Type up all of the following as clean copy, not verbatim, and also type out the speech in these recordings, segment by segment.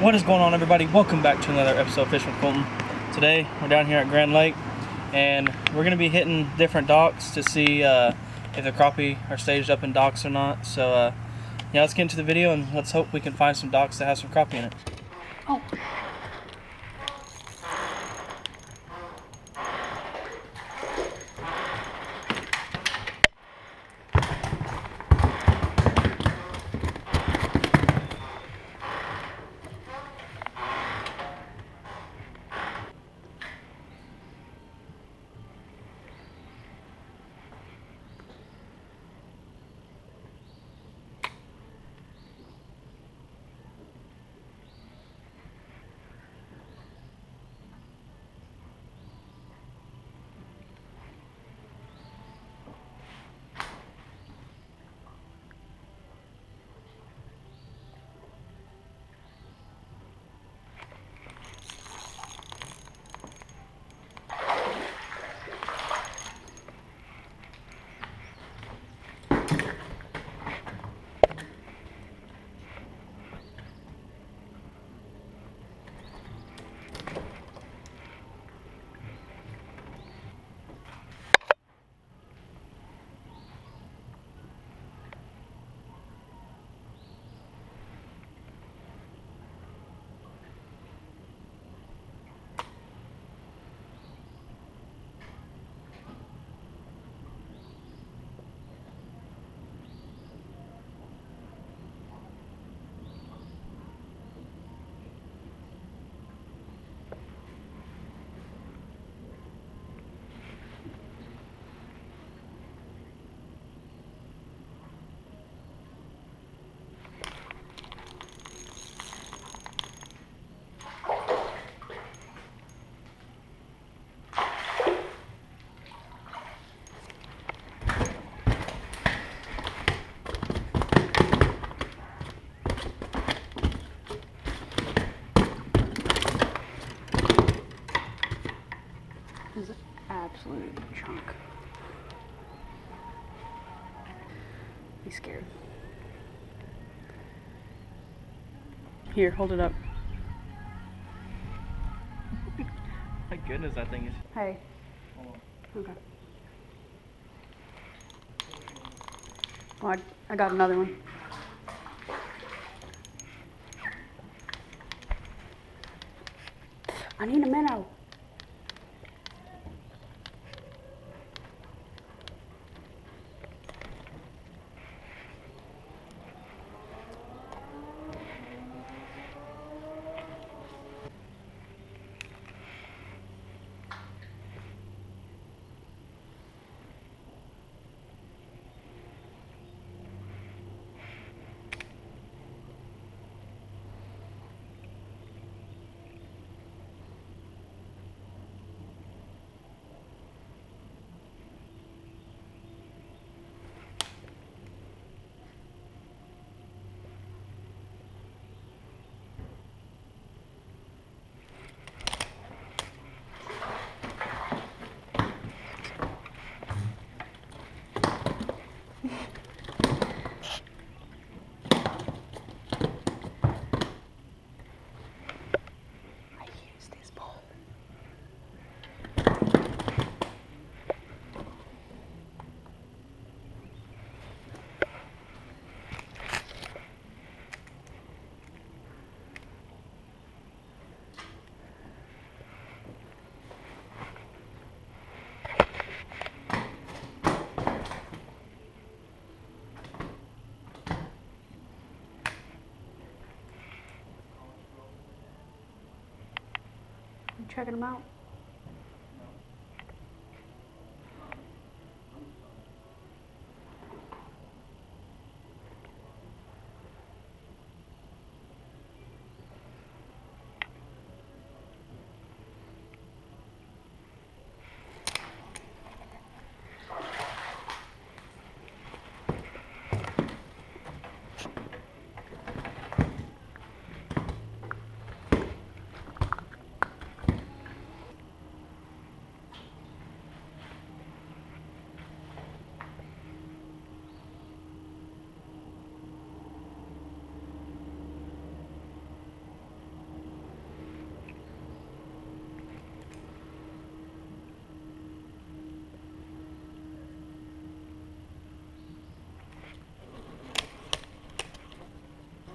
What is going on, everybody? Welcome back to another episode of Fishing with Colton. Today we're down here at Grand Lake and we're going to be hitting different docks to see if the crappie are staged up in docks or not. So yeah, let's get into the video and let's hope we can find some docks that have some crappie in it. Oh. This is an absolute chunk. He's scared. Here, hold it up. My goodness, that thing is... Hey. Okay. Oh, I got another one. I need a minnow. Checking them out.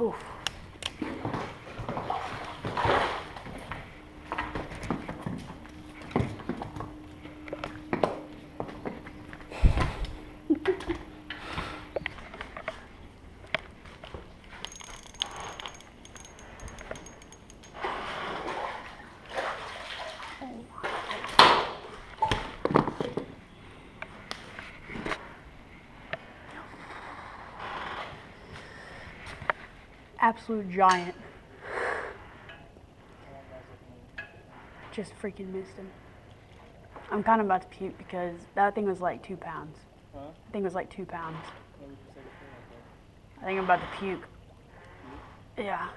Oof. Absolute giant. Just freaking missed him. I'm kind of about to puke because that thing was like 2 pounds. Huh? I think it was like 2 pounds. What would you say the I think I'm about to puke. Yeah.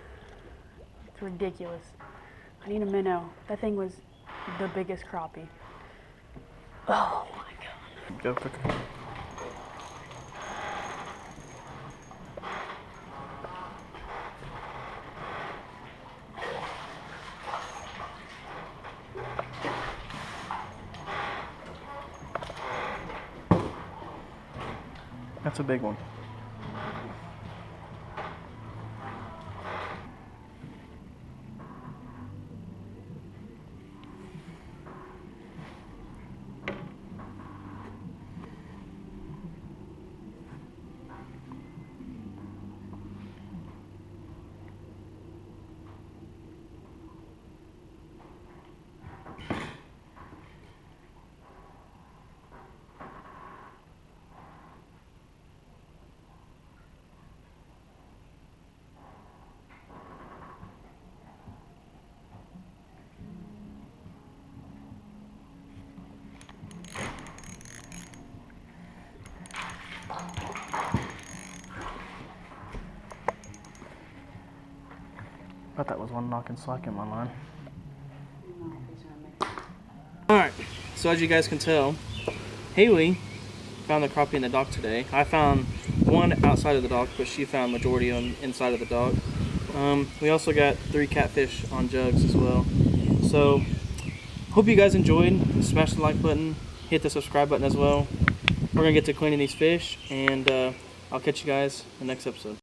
It's ridiculous. I need a minnow. That thing was the biggest crappie. Oh my god. Go quicker. That's a big one. I thought that was one knocking slack in my line. Alright, so as you guys can tell, Haley found the crappie in the dock today. I found one outside of the dock, but she found majority on inside of the dock. We also got 3 catfish on jugs as well. So, hope you guys enjoyed. Smash the like button, hit the subscribe button as well. We're going to get to cleaning these fish, and I'll catch you guys in the next episode.